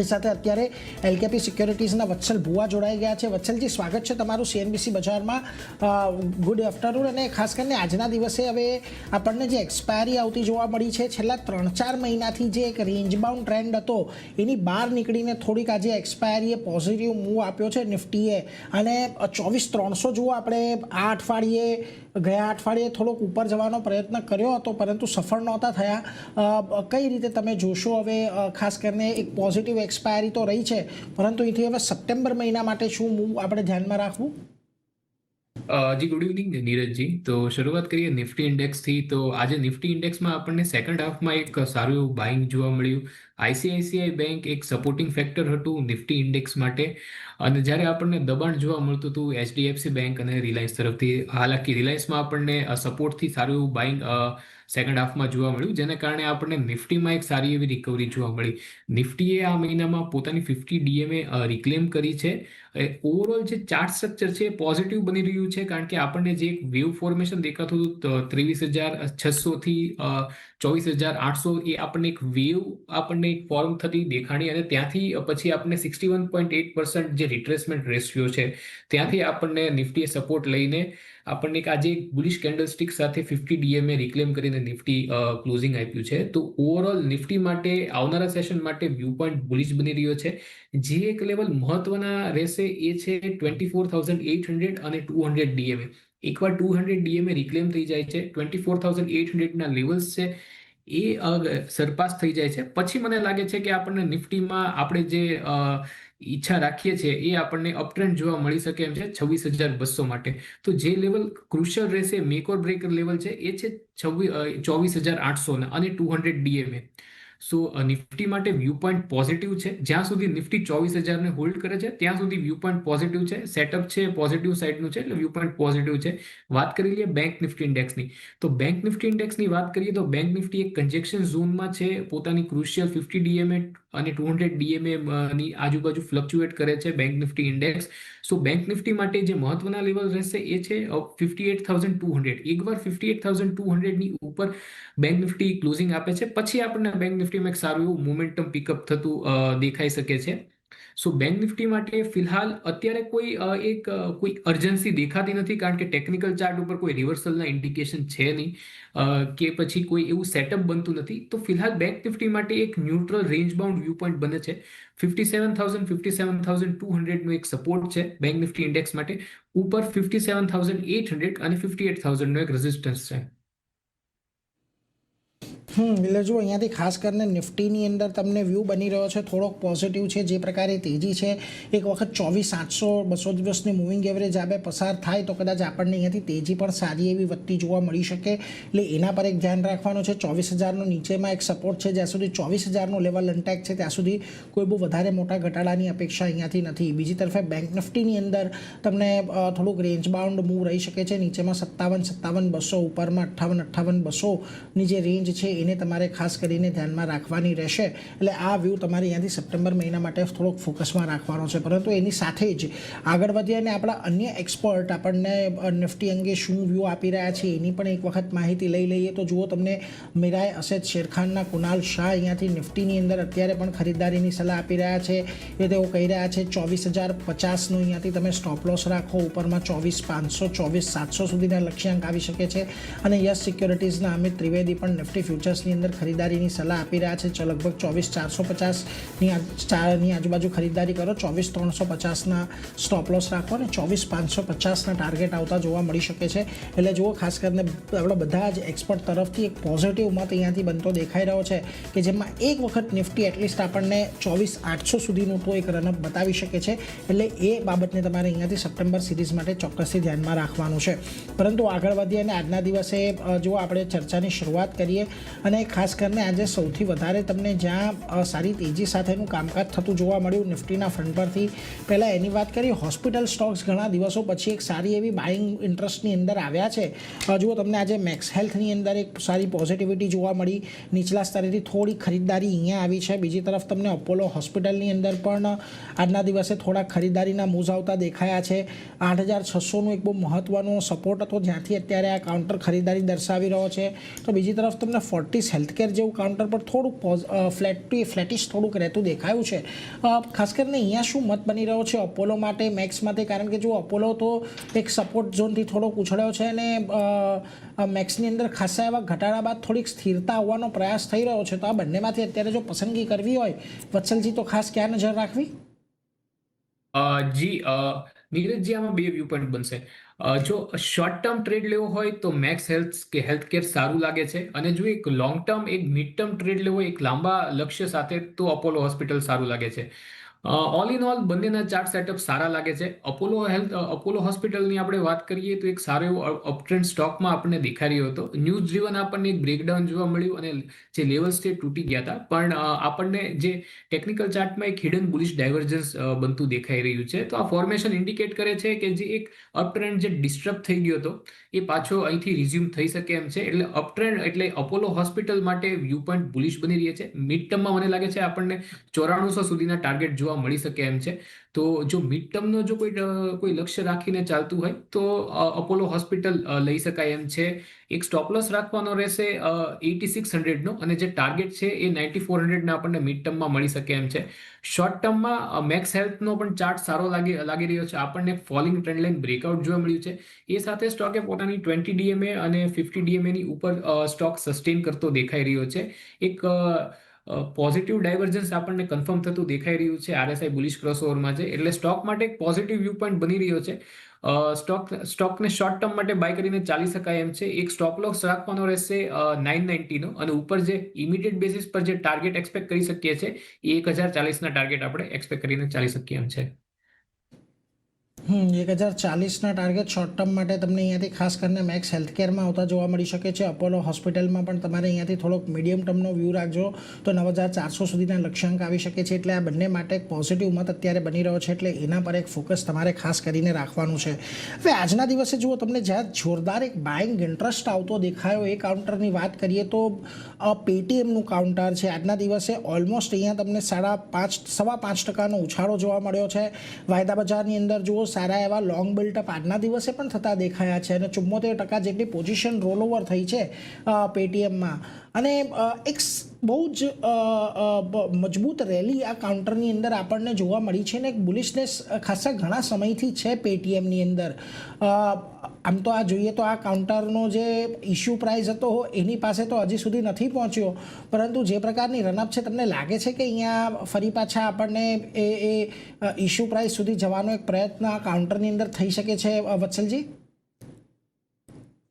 સાથે અત્યારે એલકેપી સિક્યોરિટીઝના વત્સલ ભુવા જોડાઈ ગયા છે. વત્સલજી, સ્વાગત છે તમારું સીએનબીસી બજારમાં. Good afternoon. અને ખાસ કરીને આજના દિવસે હવે આપણને જે એક્સપાયરી આવતી જોવા મળી છે, છેલ્લા 3-4 મહિનાથી જે એક રેન્જબાઉન્ડ ટ્રેન્ડ હતો એની બહાર નીકળીને થોડીક આજે એક્સપાયરીએ પોઝિટિવ મૂવ આપ્યો છે નિફ્ટીએ. અને 24,300 જુઓ, આપણે ગયા અઠવાડિયે થોડોક ઉપર જવાનો પ્રયત્ન કર્યો હતો પરંતુ સફળ નહોતા થયા. કઈ રીતે તમે જોશો હવે? ખાસ કરીને એક પોઝિટિવ એક્સપાયરી તો રહી છે, પરંતુ એથી હવે સપ્ટેમ્બર મહિના માટે શું મૂવ આપણે ધ્યાનમાં રાખવું? જી ગુડ ઇવનિંગ નીરજજી. તો શરૂઆત કરીએ નિફ્ટી ઇન્ડેક્સથી. તો આજે નિફ્ટી ઇન્ડેક્સમાં આપણને સેકન્ડ હાફમાં એક સારું એવું બાઇંગ જોવા મળ્યું. આઈસીઆઈસીઆઈ બેંક એક સપોર્ટિંગ ફેક્ટર હતું નિફ્ટી ઇન્ડેક્સ માટે, અને જ્યારે આપણને દબાણ જોવા મળતું હતું એચડીએફસી બેંક અને રિલાયન્સ તરફથી. હાલાકી રિલાયન્સમાં આપણને સપોર્ટથી સારું એવું બાઇંગ સેકન્ડ હાફમાં જોવા મળ્યું, જેને કારણે આપણને નિફ્ટીમાં એક સારી એવી રિકવરી જોવા મળી. નિફ્ટીએ આ મહિનામાં પોતાની 50 ડીએમએ રિક્લેમ કરી છે. ઓવરઓલ જે ચાર્ટ સ્ટ્રક્ચર છે એ પોઝિટિવ બની રહ્યું છે, કારણ કે આપણને જે એક વેવ ફોર્મેશન દેખાતું હતું 23,600 થી 24,800, એ આપણને એક વેવ આપણને એક ફોર્મ થતી દેખાણી, અને ત્યાંથી પછી આપણને 61.8% જે રિટ્રેસમેન્ટ રેશિયો છે ત્યાંથી આપણને નિફ્ટીએ સપોર્ટ લઈને આપણને એક આજે એક બુલિશ કેન્ડલસ્ટિક સાથે 50 ડીએમએ રિક્લેમ કરીને નિફ્ટી ક્લોઝિંગ આપ્યું છે. તો ઓવરઓલ નિફ્ટી માટે આવનારા સેશન માટે વ્યૂ પોઈન્ટ બુલિશ બની રહ્યો છે. જે એક લેવલ મહત્વના રહેશે એ છે 24,800 અને 200 ડીએમએ. એકવાર 200 ડીએમએ રિક્લેમ થઈ જાય છે, 24,800ના લેવલ્સ છે એ સરપાસ થઈ જાય છે, પછી મને લાગે છે કે આપણને નિફ્ટીમાં આપણે જે ઈચ્છા રાખીએ છીએ એ આપણને અપટ્રેન્ડ જોવા મળી શકે એમ છે 26,200 માટે. તો જે લેવલ ક્રુશિયલ રહેશે, મેક ઓર બ્રેક લેવલ છે, એ છે 24,800 અને 200 ડીએમએ. સો નિફ્ટી માટે વ્યૂ પોઈન્ટ પોઝિટિવ છે. જ્યાં સુધી નિફ્ટી 24,000ને હોલ્ડ કરે છે ત્યાં સુધી વ્યૂ પોઈન્ટ પોઝિટિવ છે. સેટઅપ છે પોઝિટિવ સાઇડનું છે, એટલે વ્યૂ પોઈન્ટ પોઝિટિવ છે. વાત કરી લઈએ બેંક નિફ્ટી ઇન્ડેક્સની. તો બેંક નિફ્ટી ઇન્ડેક્સની વાત કરીએ તો બેંક નિફ્ટી એક કન્જેક્શન ઝોનમાં છે. પોતાની ક્રુશિયલ 50 ડીએમએ અને 200 ડીએમએ ની આજુબાજુ ફ્લક્ચ્યુએટ કરે છે બેંક નિફ્ટી ઇન્ડેક્સ. સો બેંક નિફ્ટી માટે જે મહત્વના લેવલ રહેશે એ છે 58,200. એકવાર 58,200 ની ઉપર બેંક નિફ્ટી ક્લોઝિંગ આપે છે પછી આપણને બેંક નિફ્ટીમાં એક સારું એવું મોમેન્ટમ પિકઅપ થતું દેખાઈ શકે છે. સો બેંક નિફ્ટી માટે ફિલહાલ અત્યારે કોઈ અર્જન્સી દેખાતી નથી, કારણ કે ટેકનિકલ ચાર્ટ ઉપર કોઈ રિવર્સલના ઇન્ડિકેશન છે નહીં, કે પછી કોઈ એવું સેટઅપ બનતું નથી. તો ફિલહાલ બેંક નિફ્ટી માટે એક neutral range bound view point બને છે. 57,000 57,200 નો એક સપોર્ટ છે બેંક નિફ્ટી ઇન્ડેક્સ માટે. ઉપર 57,800 અને 58,000 નો એક રેઝિસ્ટન્સ છે. એટલે જો અહીંયાથી ખાસ કરીને નિફ્ટીની અંદર તમને વ્યૂ બની રહ્યો છે થોડોક પોઝિટિવ છે. જે પ્રકારે તેજી છે, એક વખત 24,800 200 દિવસની મૂવિંગ એવરેજ આપે પસાર થાય તો કદાચ આપણને અહીંયાથી તેજી પણ સારી એવી વધતી જોવા મળી શકે. એટલે એના પર એક ધ્યાન રાખવાનું છે. 24,000નો નીચેમાં એક સપોર્ટ છે. જ્યાં સુધી 24,000નો લેવલ અનટેક છે ત્યાં સુધી કોઈ બહુ વધારે મોટા ઘટાડાની અપેક્ષા અહીંયાથી નથી. બીજી તરફે બેંક નિફ્ટીની અંદર તમને થોડુંક રેન્જ બાઉન્ડ મૂવ રહી શકે છે. નીચેમાં 57,200, ઉપરમાં 58,200ની જે રેન્જ છે એને તમારે ખાસ કરીને ધ્યાનમાં રાખવાની રહેશે. એટલે આ વ્યૂ તમારે અહીંયાથી સપ્ટેમ્બર મહિના માટે થોડોક ફોકસમાં રાખવાનો છે. પરંતુ એની સાથે જ આગળ વધીએ અને આપણા અન્ય એક્સપર્ટ આપણને નિફ્ટી અંગે શું વ્યૂ આપી રહ્યા છે એની પણ એક વખત માહિતી લઈ લઈએ. તો જુઓ, તમને મિરાય અસેટ શેરખાનના કુનાલ શાહ અહીંયાથી નિફ્ટીની અંદર અત્યારે પણ ખરીદારીની સલાહ આપી રહ્યા છે. એ તેઓ કહી રહ્યા છે 24,050નો અહીંયાથી તમે સ્ટોપ લોસ રાખો. ઉપરમાં 24,500 24,700 સુધીના લક્ષ્યાંક આવી શકે છે. અને યસ સિક્યોરિટીઝના અમિત ત્રિવેદી પણ નિફ્ટી ફ્યુચર્સની અંદર ખરીદારીની સલાહ આપી રહ્યા છે. લગભગ 24,450ની આજુબાજુ ખરીદારી કરો. 24,350ના સ્ટોપ લોસ રાખો અને 24,550ના ટાર્ગેટ આવતા જોવા મળી શકે છે. એટલે જુઓ, ખાસ કરીને આપણા બધા જ એક્સપર્ટ તરફથી એક પોઝિટિવ મત અહીંયાથી બનતો દેખાઈ રહ્યો છે કે જેમાં એક વખત નિફ્ટી એટલીસ્ટ આપણને 24,800 સુધીનું તો એક રનઅપ બતાવી શકે છે. એટલે એ બાબતને તમારે અહીંયાથી સપ્ટેમ્બર સિરીઝ માટે ચોક્કસથી ધ્યાનમાં રાખવાનું છે. પરંતુ આગળ વધીએ અને આજના દિવસે જો આપણે ચર્ચાની શરૂઆત કરીએ અને ખાસ કરીને આજે સૌથી વધારે તમને જ્યાં સારી તેજી સાથેનું કામકાજ થતું જોવા મળ્યું નિફ્ટીના ફ્રન્ટ પરથી, પહેલાં એની વાત કરીએ. હોસ્પિટલ સ્ટોક્સ ઘણા દિવસો પછી એક સારી એવી બાઇંગ ઇન્ટરેસ્ટની અંદર આવ્યા છે. જુઓ, તમને આજે મેક્સ હેલ્થની અંદર એક સારી પોઝિટિવિટી જોવા મળી. નીચલા સ્તરેથી થોડી ખરીદદારી અહીંયા આવી છે. બીજી તરફ તમને અપોલો હોસ્પિટલની અંદર પણ આજના દિવસે થોડા ખરીદારીના મૂવ્સ આવતા દેખાયા છે. 8,600નું એક બહુ મહત્ત્વનો સપોર્ટ હતો જ્યાંથી અત્યારે આ કાઉન્ટર ખરીદારી દર્શાવી રહ્યો છે. તો બીજી તરફ તમને ફોર્ટિસ હેલ્થકેર જેવું કાઉન્ટર પર થોડુંક ફ્લેટિશ થોડુંક રહેતું દેખાયું છે. ખાસ કરીને અહીંયા શું મત બની રહ્યો છે અપોલો માટે, મેક્સ માટે? કારણ કે જો અપોલો તો એક સપોર્ટ ઝોનથી થોડોક ઉછળ્યો છે અને મેક્સની અંદર ખાસા એવા ઘટાડા બાદ થોડીક સ્થિરતા આવવાનો પ્રયાસ થઈ રહ્યો છે. તો આ બંનેમાંથી અત્યારે જો પસંદગી કરવી હોય વત્સલજી તો ખાસ ક્યાં નજર રાખવી? જી નીરજજી, આમાં બે વ્યૂ પોઈન્ટ બનશે. જો શોર્ટ ટર્મ ટ્રેડ લેવો હોય તો મેક્સ હેલ્થ કેર સારું લાગે છે, અને જો એક લોંગ ટર્મ એક મિડ ટર્મ ટ્રેડ લેવો હોય એક લાંબા લક્ષ્ય સાથે તો અપોલો હોસ્પિટલ સારું લાગે છે. ઓલ ઇન ઓલ બંનેના ચાર્ટ સેટઅપ સારા લાગે છે. અપોલો હોસ્પિટલની આપણે વાત કરીએ તો એક સારો એવો અપટ્રેન્ડ સ્ટોકમાં આપણને દેખાઈ રહ્યો હતો. ન્યૂઝ ડ્રીવન આપણને એક બ્રેકડાઉન જોવા મળ્યું અને જે લેવલ્સ તે તૂટી ગયા હતા, પણ આપણને જે ટેકનિકલ ચાર્ટમાં એક હિડન બુલિશ ડાયવર્જન્સ બનતું દેખાઈ રહ્યું છે. તો આ ફોર્મેશન ઇન્ડિકેટ કરે છે કે જે એક અપટ્રેન્ડ જે ડિસ્ટર્બ થઈ ગયો હતો એ પાછો અહીંથી રિઝ્યુમ થઈ શકે એમ છે. એટલે અપટ્રેન્ડ એટલે અપોલો હોસ્પિટલ માટે વ્યૂ પોઈન્ટ બુલિશ બની રહી છે. મિડ ટર્મમાં મને લાગે છે આપણને 9400 સુધીના ટાર્ગેટ જોવા મળી શકે એમ છે. તો જો મિડ ટર્મનો જો કોઈ લક્ષ્ય રાખીને ચાલતું હોય તો અપોલો હોસ્પિટલ લઈ શકાય એમ છે. એક સ્ટોપ લોસ રાખવાનો રહેશે 8600 નો, અને જે ટાર્ગેટ છે એ 9400 ના આપણને મિડ ટર્મમાં મળી શકે એમ છે. શોર્ટ ટર્મમાં મેક્સ હેલ્થનો પણ ચાર્ટ સારો લાગી રહ્યો છે. આપણને ફોલિંગ ટ્રેન્ડ લાઇન બ્રેકઆઉટ જોવા મળ્યું છે. એ સાથે સ્ટોકે પોતાની 20 DMA અને 50 DMA ની ઉપર સ્ટોક સસ્ટેન કરતો દેખાઈ રહ્યો છે. એક પોઝિટિવ ડાયવર્જન્સ આપણને કન્ફર્મ થતું દેખાઈ રહ્યું છે RSI બુલિશ ક્રોસઓવરમાં છે. એટલે સ્ટોક માટે એક પોઝિટિવ વ્યૂ પોઈન્ટ બની રહ્યો છે. સ્ટોકને શોર્ટ ટર્મ માટે બાય કરીને ચાલી શકાય એમ છે. એક સ્ટોપ લોસ રાખવાનો રહેશે 990 નો, અને ઉપર જે ઇમિડિયેટ બેસિસ પર જે ટાર્ગેટ એક્સપેક્ટ કરી શકીએ છીએ એ 1040 ના ટાર્ગેટ આપણે એક્સપેક્ટ કરીને ચાલી શકીએ એમ છે. 1040ના ટાર્ગેટ શોર્ટ ટર્મ માટે તમને અહીંયાથી ખાસ કરીને મેક્સ હેલ્થકેરમાં આવતા જોવા મળી શકે છે. અપોલો હોસ્પિટલમાં પણ તમારે અહીંયાથી થોડોક મીડિયમ ટર્મનો વ્યૂ રાખજો તો 9400 સુધીના લક્ષ્યાંક આવી શકે છે. એટલે આ બંને માટે એક પોઝિટિવ મત અત્યારે બની રહ્યો છે, એટલે એના પર એક ફોકસ તમારે ખાસ કરીને રાખવાનું છે. હવે આજના દિવસે જુઓ, તમને જ્યાં જોરદાર એક બાઇંગ ઇન્ટરેસ્ટ આવતો દેખાયો એ કાઉન્ટરની વાત કરીએ તો પેટીએમનું કાઉન્ટર છે. આજના દિવસે ઓલમોસ્ટ અહીંયા તમને 5.5% ઉછાળો જોવા મળ્યો છે. વાયદા બજારની અંદર જુઓ સારા એવા લોંગ બિલ્ટઅપ આજના દિવસે પણ થતા દેખાયા છે, અને 74% જેટલી પોઝિશન રોલ ઓવર થઈ છે પેટીએમમાં. અને એક બહુ જ મજબૂત રેલી આ કાઉન્ટરની અંદર આપણને જોવા મળી છે, ને એક બુલિશનેસ ખાસા ઘણા સમયથી છે પેટીએમની અંદર. આમ તો આ જોઈએ તો આ કાઉન્ટરનો જે ઇશ્યુ પ્રાઇસ હતો એની પાસે તો હજી સુધી નથી પહોંચ્યો, પરંતુ જે પ્રકારની રનઅપ છે, તમને લાગે છે કે અહીંયા ફરી પાછા આપણને એ ઇશ્યુ પ્રાઇસ સુધી જવાનો એક પ્રયત્ન આ કાઉન્ટરની અંદર થઈ શકે છે વત્સલજી?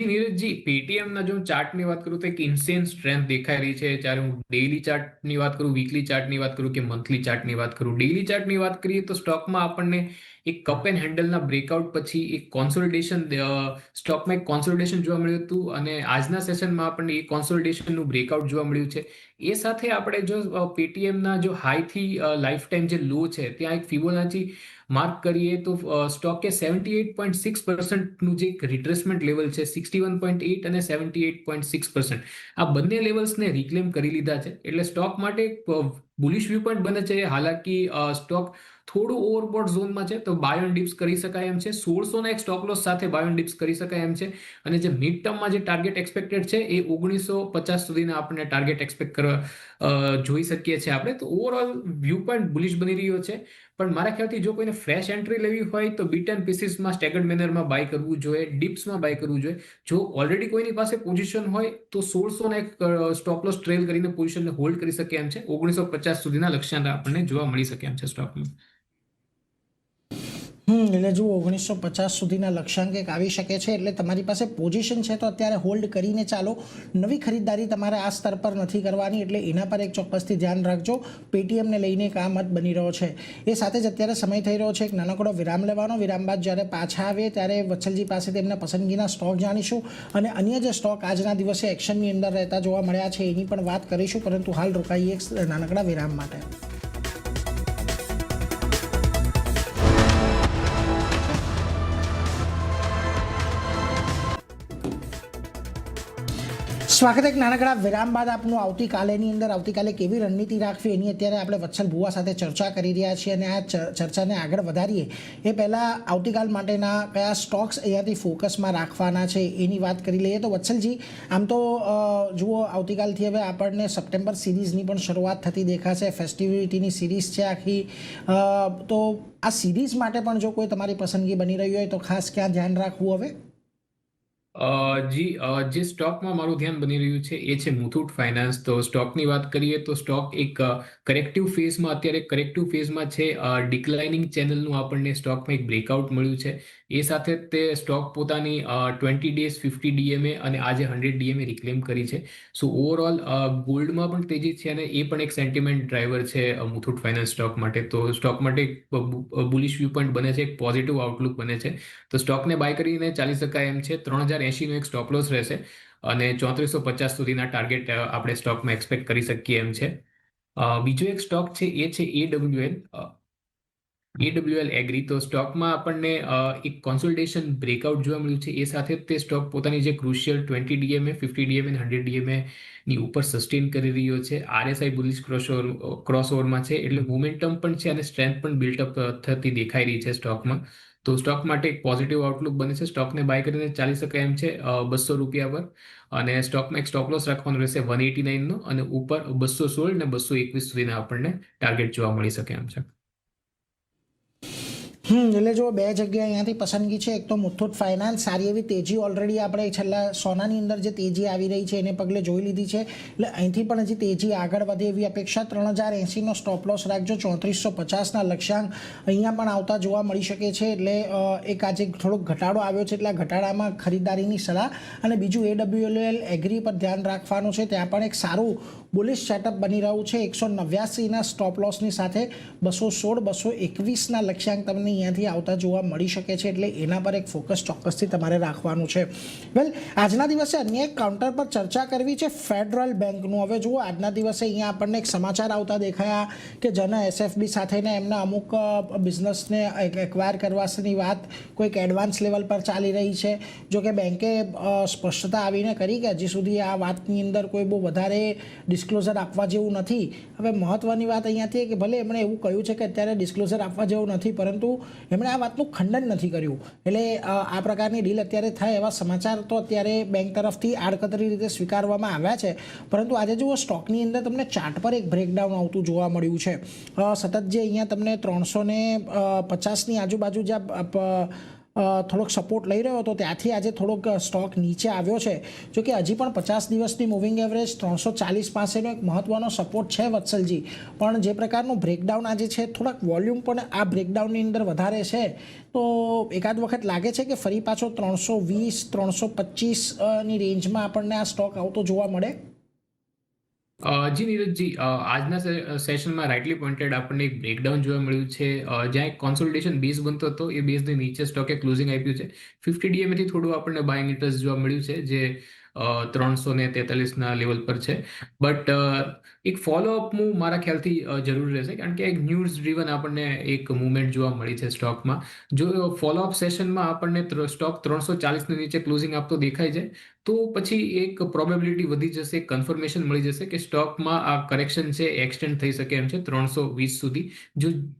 નીરજજી, પેટીએમના જો ચાર્ટની વાત કરું તો એક ઇન્સેન સ્ટ્રેન્થ દેખાઈ રહી છે. જ્યારે હું ડેઇલી ચાર્ટની વાત કરું, વીકલી ચાર્ટની વાત કરું કે મંથલી ચાર્ટની વાત કરું, ડેઇલી ચાર્ટની વાત કરીએ તો સ્ટોકમાં આપણને એક કપ એન્ડ હેન્ડલના બ્રેકઆઉટ પછી એક કોન્સોલિડેશન, સ્ટોકમાં એક કોન્સોલિડેશન જોવા મળ્યું હતું, અને આજના સેશનમાં આપણને એ કોન્સોલિડેશનનું બ્રેકઆઉટ જોવા મળ્યું છે. એ સાથે આપણે જો પેટીએમના જો હાઈથી લાઈફ ટાઈમ જે લો છે ત્યાં એક ફિબોનાચી માર્ક કરીએ તો સ્ટોકે 78.6%નું જે રિટ્રેસમેન્ટ લેવલ છે, 61.8 અને 78.6%, આ બંને લેવલ્સને રિક્લેમ કરી લીધા છે. એટલે સ્ટોક માટે બુલિશ વ્યૂ પોઈન્ટ બને છે. હાલાકી સ્ટોક થોડું ઓવરબોટ ઝોનમાં છે, તો બાય ઓન ડિપ્સ કરી શકાય એમ છે. 1600ના એક સ્ટોપ લોસ સાથે બાય ઓન ડિપ્સ કરી શકાય એમ છે. અને જે મિડ ટર્મમાં જે ટાર્ગેટ એક્સપેક્ટેડ છે એ 1950 સુધીના આપણને ટાર્ગેટ એક્સપેક્ટ કરવા જોઈ શકીએ છીએ આપણે. તો ઓવરઓલ વ્યૂ પોઈન્ટ બુલિશ બની રહ્યો છે. પણ મારા ખ્યાલથી જો કોઈને ફ્રેશ એન્ટ્રી લેવી હોય તો બીટ એન્ડ પીસીસમાં સ્ટેગર્ડ મેનરમાં બાય કરવું જોઈએ, ડિપ્સમાં બાય કરવું જોઈએ. જો ઓલરેડી કોઈની પાસે પોઝિશન હોય તો 1600ના એક સ્ટોપ લોસ ટ્રેલ કરીને પોઝિશનને હોલ્ડ કરી શકે એમ છે. 1950 સુધીના લક્ષ્યાંક આપણને જોવા મળી શકે એમ છે સ્ટોકમાં. એટલે જુઓ 1950 સુધીના લક્ષ્યાંક એક આવી શકે છે. એટલે તમારી પાસે પોઝિશન છે તો અત્યારે હોલ્ડ કરીને ચાલો. નવી ખરીદદારી તમારે આ સ્તર પર નથી કરવાની, એટલે એના પર એક ચોક્કસથી ધ્યાન રાખજો. પેટીએમને લઈને એક આ મત બની રહ્યો છે. એ સાથે જ અત્યારે સમય થઈ રહ્યો છે એક નાનકડો વિરામ લેવાનો. વિરામ બાદ જ્યારે પાછા આવે ત્યારે વત્સલજી પાસેથી એમના પસંદગીના સ્ટોક જાણીશું, અને અન્ય જે સ્ટોક આજના દિવસે એક્શનની અંદર રહેતા જોવા મળ્યા છે એની પણ વાત કરીશું. પરંતુ હાલ રોકાઈએ એક નાનકડા વિરામ માટે. સ્વાગત એક નાનકડા વિરામ બાદ આપનું આવતીકાલે કેવી રણનીતિ રાખવી એની અત્યારે આપણે વત્સલ ભુવા સાથે ચર્ચા કરી રહ્યા છીએ અને આ ચર્ચાને આગળ વધારીએ એ પહેલાં આવતીકાલ માટેના કયા સ્ટોક્સ અહીંયાથી ફોકસમાં રાખવાના છે એની વાત કરી લઈએ તો વત્સલજી આમ તો જુઓ આવતીકાલથી હવે આપણને સપ્ટેમ્બર સિરીઝની પણ શરૂઆત થતી દેખાશે. ફેસ્ટિવિટીની સિરીઝ છે આખી. તો આ સિરીઝ માટે પણ જો કોઈ તમારી પસંદગી બની રહી હોય તો ખાસ ક્યાં ધ્યાન રાખવું હવે? જે સ્ટોકમાં મારું ધ્યાન બની રહ્યું છે એ છે મુથુટ ફાઇનાન્સ. તો સ્ટોકની વાત કરીએ તો સ્ટોક એક કરેક્ટિવ ફેઝમાં છે. ડિક્લાઇનિંગ ચેનલનું આપણને સ્ટોકમાં એક બ્રેકઆઉટ મળ્યું છે. એ સાથે તે સ્ટોક પોતાની 20 ડેઝ 50 ડીએમએ અને આજે 100 ડીએમએ રિક્લેમ કરી છે. સો ઓવરઓલ ગોલ્ડમાં પણ તેજી છે અને એ પણ એક સેન્ટિમેન્ટ ડ્રાઈવર છે મુથુટ ફાઇનાન્સ સ્ટોક માટે. તો સ્ટોક માટે એક બુલિશ વ્યૂ પોઈન્ટ બને છે, એક પોઝિટિવ આઉટલુક બને છે. તો સ્ટોકને બાય કરીને ચાલી શકાય એમ છે. 3080 નો એક સ્ટોપ લોસ રહેશે અને 3450 સુધીના ટાર્ગેટ આપણે સ્ટોકમાં એક્સપેક્ટ કરી શકીએ એમ છે. બીજો એક સ્ટોક છે એ છે AWL એગ્રી. તો સ્ટોકમાં આપણને એક કોન્સોલિડેશન બ્રેકઆઉટ જોવા મળ્યું છે. એ સાથે તે સ્ટોક પોતાની જે ક્રુશિયલ 20 ડીએમએ 50 ડીએમએ અને 100 ડીએમએ ની ઉપર સસ્ટેન કરી રહ્યો છે. RSI બુલિશ ક્રોસઓવરમાં છે એટલે મોમેન્ટમ પણ છે અને સ્ટ્રેન્થ પણ બિલ્ટઅપ થતી દેખાઈ રહી છે સ્ટોકમાં. તો સ્ટોક માટે એક પોઝિટિવ આઉટલુક બને છે. સ્ટોકને બાય કરીને ચાલી શકાય એમ છે 200 રૂપિયા પર અને સ્ટોકમાં એક સ્ટોપ લોસ રાખવાનો રહેશે 189 નો અને ઉપર 216 અને 221 સુધીના આપણને ટાર્ગેટ જોવા મળી શકે એમ છે. એટલે જો બે જગ્યાએ અહીંયાથી પસંદગી છે. એક તો મુથુટ ફાઇનાન્સ, સારી એવી તેજી ઓલરેડી આપણે છેલ્લા સોનાની અંદર જે તેજી આવી રહી છે એને પગલે જોઈ લીધી છે એટલે અહીંથી પણ હજી તેજી આગળ વધે એવી અપેક્ષા. 3080નો સ્ટોપ લોસ રાખજો. 3450ના લક્ષ્યાંક અહીંયા પણ આવતા જોવા મળી શકે છે એટલે એક આજે થોડોક ઘટાડો આવ્યો છે એટલે આ ઘટાડામાં ખરીદારીની સલાહ. અને બીજું AWL એગ્રી પર ધ્યાન રાખવાનું છે. ત્યાં પણ એક સારું બુલિશ સેટઅપ બની રહ્યું છે. 189ના સ્ટોપ લોસની સાથે 216 221ના લક્ષ્યાંક તમને અહીંયાથી આવતા જોવા મળી શકે છે એટલે એના પર એક ફોકસ ચોક્કસથી તમારે રાખવાનું છે. વેલ, આજના દિવસે અન્ય એક કાઉન્ટર પર ચર્ચા કરવી છે ફેડરલ બેંકનું. હવે જુઓ આજના દિવસે અહીંયા આપણને એક સમાચાર આવતા દેખાયા કે જેને SFB સાથેને એમના અમુક બિઝનેસને એક્વાયર કરવાની વાત કોઈક એડવાન્સ લેવલ પર ચાલી રહી છે. જો કે બેંકે સ્પષ્ટતા આવીને કરી કે હજી સુધી આ વાતની અંદર કોઈ બહુ વધારે ડિસ્ક્લોઝર આપવા જેવું નથી. હવે મહત્વની વાત અહીંયાથી કે ભલે એમણે એવું કહ્યું છે કે અત્યારે ડિસ્ક્લોઝર આપવા જેવું નથી પરંતુ એમણે આ વાતનું ખંડન નથી કર્યું. એટલે આ પ્રકારની ડીલ અત્યારે થાય એવા સમાચાર તો અત્યારે બેંક તરફથી આડકતરી રીતે સ્વીકારવામાં આવ્યા છે. પરંતુ આજે જુઓ સ્ટોકની અંદર તમને ચાર્ટ પર એક બ્રેકડાઉન આવતું જોવા મળ્યું છે. સતત જે અહીંયા તમને 350ની આજુબાજુ જ્યાં થોડોક સપોર્ટ લઈ રહ્યો હતો ત્યાંથી આજે થોડોક સ્ટોક નીચે આવ્યો છે. જો કે હજી પણ 50 દિવસની મૂવિંગ એવરેજ 340 પાસેનો એક મહત્વનો સપોર્ટ છે વત્સલજી. પણ જે પ્રકારનું બ્રેકડાઉન આજે છે થોડાક વોલ્યુમ પણ આ બ્રેકડાઉનની અંદર વધારે છે. તો એકાદ વખત લાગે છે કે ફરી પાછો 320 325ની રેન્જમાં આપણને આ સ્ટોક આવતો જોવા મળે. જી નીરજજી, આજના સેશનમાં રાઇટલી પોઇન્ટેડ આપણને એક બ્રેકડાઉન જોવા મળ્યું છે. જ્યાં એક કોન્સોલિડેશન બેઝ બનતો હતો એ બેઝની નીચે સ્ટોકે ક્લોઝિંગ આપ્યું છે. 50 ડીએમએથી થોડું આપણને બાઇંગ ઇન્ટરેસ્ટ જોવા મળ્યું છે જે 343ના લેવલ પર છે. બટ એક ફોલોઅપ મૂવ મારા ખ્યાલથી જરૂર રહેશે કારણ કે એક ન્યૂઝ ડ્રીવન આપણને એક મુવમેન્ટ જોવા મળી છે સ્ટોકમાં. જો ફોલોઅપ સેશનમાં આપણને સ્ટોક 340ની નીચે ક્લોઝિંગ આપતો દેખાય છે તો પછી એક પ્રોબેબિલિટી વધી જશે, કન્ફર્મેશન મળી જશે કે સ્ટોકમાં આ કરેક્શન છે એક્સટેન્ડ થઈ શકે એમ છે 320 સુધી.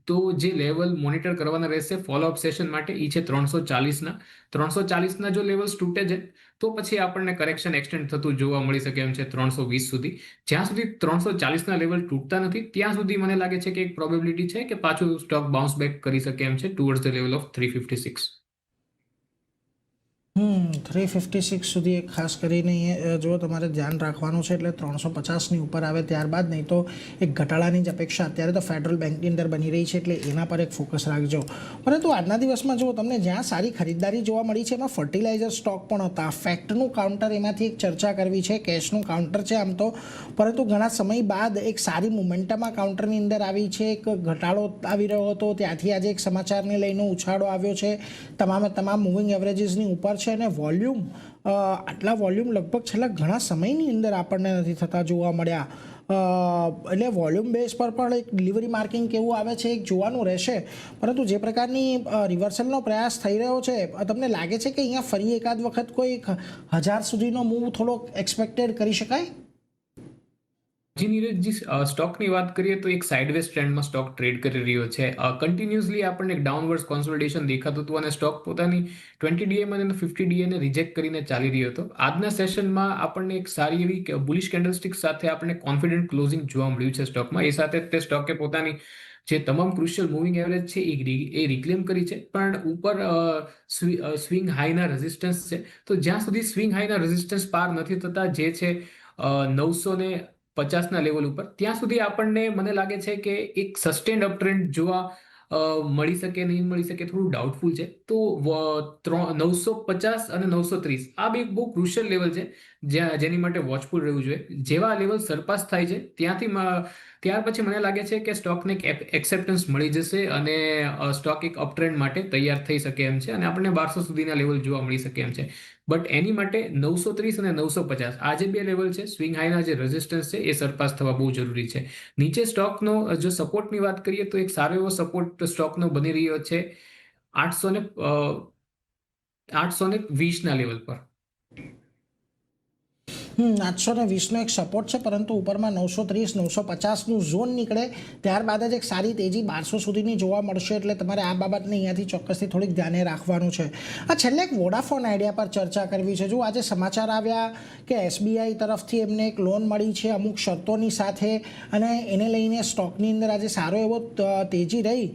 તો જે લેવલ મોનિટર કરવાના રહેશે ફોલોઅપ સેશન માટે એ છે 340ના જો લેવલ્સ તૂટે છે તો પછી આપણને કરેક્શન એક્સટેન્ડ થતું જોવા મળી શકે એમ છે 320 સુધી. જ્યાં સુધી 340ના લેવલ તૂટતા નથી ત્યાં સુધી મને લાગે છે કે એક પ્રોબેબિલિટી છે કે પાછું સ્ટોક બાઉન્સ બેક કરી શકે એમ છે ટુવર્ડ્સ ધ લેવલ ઓફ 356. 356 સુધી એક ખાસ કરીને જો તમારે ધ્યાન રાખવાનું છે એટલે 350ની ઉપર આવે ત્યારબાદ, નહીં તો એક ઘટાડાની જ અપેક્ષા અત્યારે તો ફેડરલ બેંકની અંદર બની રહી છે એટલે એના પર એક ફોકસ રાખજો. પરંતુ આજના દિવસમાં જો તમને જ્યાં સારી ખરીદદારી જોવા મળી છે એમાં ફર્ટિલાઇઝર સ્ટોક પણ હતા. ફેક્ટનું કાઉન્ટર એમાંથી એક ચર્ચા કરવી છે. કેશનું કાઉન્ટર છે આમ તો, પરંતુ ઘણા સમય બાદ એક સારી મોમેન્ટમ આ કાઉન્ટરની અંદર આવી છે. એક ઘટાડો આવી રહ્યો હતો ત્યાંથી આજે એક સમાચારને લઈને ઉછાળો આવ્યો છે. તમામ મૂવિંગ એવરેજીસની ઉપર છે અને વોલ્યુમ આટલા વોલ્યુમ લગભગ છેલ્લા ઘણા સમયની અંદર આપણને નથી થતા જોવા મળ્યા. એટલે વોલ્યુમ બેઝ પર પણ એક ડિલિવરી માર્કિંગ કેવું આવે છે એક જોવાનું રહેશે, પરંતુ જે પ્રકારની રિવર્સલનો પ્રયાસ થઈ રહ્યો છે, તમને લાગે છે કે અહીંયા ફરી એકાદ વખત કોઈ 1000 સુધીનો મૂવ થોડોક એક્સપેક્ટેડ કરી શકાય? જી નીરજજી, સ્ટોકની વાત કરીએ તો એક સાઇડવેઝ ટ્રેન્ડમાં સ્ટોક ટ્રેડ કરી રહ્યો છે. કન્ટિન્યુઅસલી આપણને એક ડાઉનવર્ડ કોન્સોલિડેશન દેખાતું હતું અને સ્ટોક પોતાની 20 DA અને 50 DA ને રિજેક્ટ કરીને ચાલી રહ્યો હતો. આજના સેશનમાં આપણને એક સારી એવી બુલિશ કેન્ડલસ્ટિક સાથે આપણને કોન્ફિડન્ટ ક્લોઝિંગ જોવા મળ્યું છે સ્ટોકમાં. એ સાથે તે સ્ટોકે પોતાની જે તમામ ક્રુશિયલ મૂવિંગ એવરેજ છે એ રિક્લેમ કરી છે, પણ ઉપર સ્વિંગ હાઈના રેઝિસ્ટન્સ છે. તો જ્યાં સુધી સ્વિંગ હાઈના રેઝિસ્ટન્સ પાર નથી થતા, જે છે 950ના લેવલ ઉપર, ત્યાં સુધી આપણને મને લાગે છે કે એક સસ્ટેન્ડ અપટ્રેન્ડ જોવા મળી શકે નહીં મળી શકે થોડું ડાઉટફુલ છે. તો 950 અને 930 આ બે બહુ ક્રુશિયલ લેવલ છે જેની માટે વોચફુલ રહેવું જોઈએ. જેવા લેવલ સરપાસ થાય છે ત્યાર પછી મને લાગે છે કે સ્ટોકને એક એક્સેપ્ટન્સ મળી જશે અને સ્ટોક એક અપટ્રેન્ડ માટે તૈયાર થઈ શકે એમ છે અને આપણને 1200 સુધીના લેવલ જોવા મળી શકે એમ છે. બટ એની માટે 930 અને 950 આ જે બે લેવલ છે, સ્વિંગ હાઈના જે રેઝિસ્ટન્સ છે, એ સરપાસ થવા બહુ જરૂરી છે. નીચે સ્ટોકનો જો સપોર્ટની વાત કરીએ તો એક સારો એવો સપોર્ટ સ્ટોકનો બની રહ્યો છે 820ના લેવલ પર. 820નો એક સપોર્ટ છે, પરંતુ ઉપરમાં 930 950નું ઝોન નીકળે ત્યારબાદ જ એક સારી તેજી 1200 સુધીની જોવા મળશે. એટલે તમારે આ બાબતને અહીંયાથી ચોક્કસથી થોડીક ધ્યાને રાખવાનું છે. છેલ્લે એક વોડાફોન આઈડિયા પર ચર્ચા કરવી છે. જો આજે સમાચાર આવ્યા કે SBI તરફથી એમને એક લોન મળી છે અમુક શરતોની સાથે, અને એને લઈને સ્ટોકની અંદર આજે સારો એવો તેજી રહી.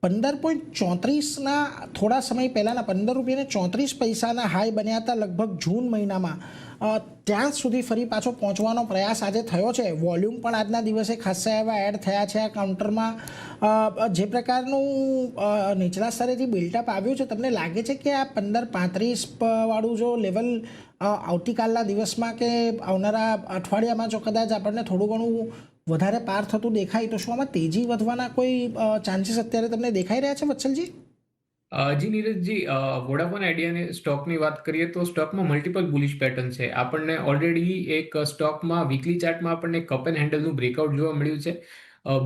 15.34ના થોડા સમય પહેલાંના 15 રૂપિયા 34 પૈસાના હાઈ બન્યા હતા લગભગ જૂન મહિનામાં. ત્યાં સુધી ફરી પાછો પહોંચવાનો પ્રયાસ આજે થયો છે. વોલ્યુમ પણ આજના દિવસે ખાસ્સા એવા એડ થયા છે આ કાઉન્ટરમાં. જે પ્રકારનું નીચલા સ્તરેથી બિલ્ટઅપ આવ્યું છે, તમને લાગે છે કે આ 15.35 વાળું જો લેવલ આવતીકાલના દિવસમાં કે આવનારા અઠવાડિયામાં જો કદાચ આપણને થોડું ઘણું વધારે પાર થતું દેખાય, તો શું આમાં તેજી વધવાના કોઈ ચાન્સીસ અત્યારે તમને દેખાઈ રહ્યા છે વત્સલજી? જી નીરજજી, વોડાફોન આઈડિયાની સ્ટોકની વાત કરીએ તો સ્ટોકમાં મલ્ટિપલ બુલિશ પેટર્ન છે. આપણને ઓલરેડી એક સ્ટોકમાં વીકલી ચાર્ટમાં આપણને કપ એન્ડ હેન્ડલનું બ્રેકઆઉટ જોવા મળ્યું છે.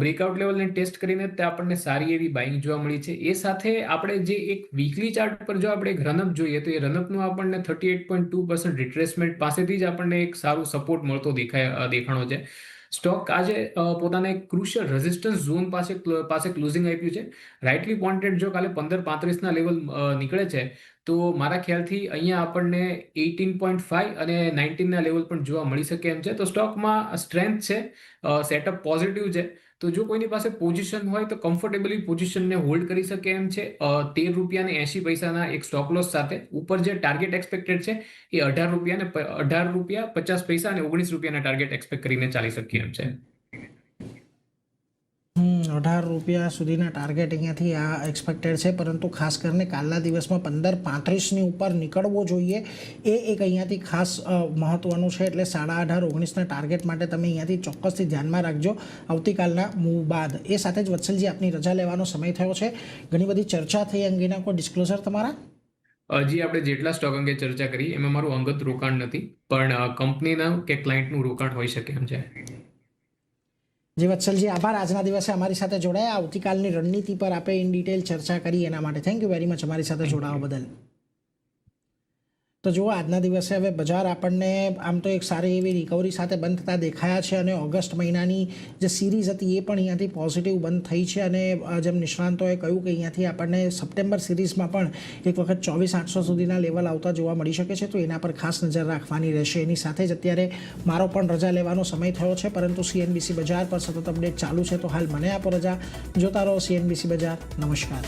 બ્રેકઆઉટ લેવલને ટેસ્ટ કરીને તે આપણને સારી એવી બાઇંગ જોવા મળી છે. એ સાથે આપણે જે એક વીકલી ચાર્ટ પર જો આપણે એક રનઅપ જોઈએ તો એ રનઅપનું આપણને 38.2% રિટ્રેસમેન્ટ પાસેથી જ આપણને એક સારું સપોર્ટ મળતો દેખાણો છે. સ્ટોક આજે પોતાના એક ક્રુશિયલ રેઝિસ્ટન્સ ઝોન પાસે ક્લોઝિંગ આપ્યું છે. રાઇટલી પોઇન્ટેડ જો કાલે 15.35ના લેવલ નીકળે છે તો મારા ખ્યાલથી અહીંયા આપણને 18.5 અને 19ના લેવલ પણ જોવા મળી શકે એમ છે. તો સ્ટોકમાં સ્ટ્રેન્થ છે, સેટઅપ પોઝિટિવ છે. તો જો કોઈની પાસે પોઝિશન હોય તો કમ્ફર્ટેબલી પોઝિશનને હોલ્ડ કરી શકે એમ છે 13 રૂપિયા અને 80 પૈસાના એક સ્ટોપ લોસ સાથે. ઉપર જે ટાર્ગેટ એક્સપેક્ટેડ છે એ 18 રૂપિયા 50 પૈસા અને 19 રૂપિયાના ટાર્ગેટ એક્સપેક્ટ કરીને ચાલી શકીએ એમ છે. 18 રૂપિયા સુધીના ટાર્ગેટ અહીંયાથી આ એક્સપેક્ટેડ છે, પરંતુ ખાસ કરીને કાલના દિવસમાં 15.35ની ઉપર નીકળવો જોઈએ એ એક અહીંયાથી ખાસ મહત્ત્વનું છે. એટલે 18.5 19ના ટાર્ગેટ માટે તમે અહીંયાથી ચોક્કસથી ધ્યાનમાં રાખજો આવતીકાલના મૂવ બાદ. એ સાથે જ વત્સલજી, આપની રજા લેવાનો સમય થયો છે. ઘણી બધી ચર્ચા થઈ, અંગેના કોઈ ડિસ્ક્લોઝર તમારા? હજી આપણે જેટલા સ્ટોક અંગે ચર્ચા કરી એમાં મારું અંગત રોકાણ નથી, પણ કંપનીના કે ક્લાયન્ટનું રોકાણ હોઈ શકે એમ છે. જી વત્સલજી, આભાર આજના દિવસે અમારી સાથે જોડાયા. આવતીકાલની રણનીતિ પર આપણે ઇન ડિટેલ ચર્ચા કરી એના માટે થેન્ક યુ વેરી મચ અમારી સાથે જોડાવા બદલ. તો જુઓ, આજના દિવસે હવે બજાર આપણને આમ તો એક સારી એવી રિકવરી સાથે બંધ થતા દેખાયા છે, અને ઓગસ્ટ મહિનાની જે સિરીઝ હતી એ પણ અહીંયાથી પોઝિટિવ બંધ થઈ છે. અને જેમ નિષ્ણાંતોએ કહ્યું કે અહીંયાથી આપણને સપ્ટેમ્બર સિરીઝમાં પણ એક વખત 24,800 સુધીના લેવલ આવતા જોવા મળી શકે છે. તો એના પર ખાસ નજર રાખવાની રહેશે. એની સાથે જ અત્યારે મારો પણ રજા લેવાનો સમય થયો છે, પરંતુ CNBC બજાર પર સતત અપડેટ ચાલુ છે. તો હાલ મને આપો રજા. જોતા રહો CNBC બજાર. નમસ્કાર.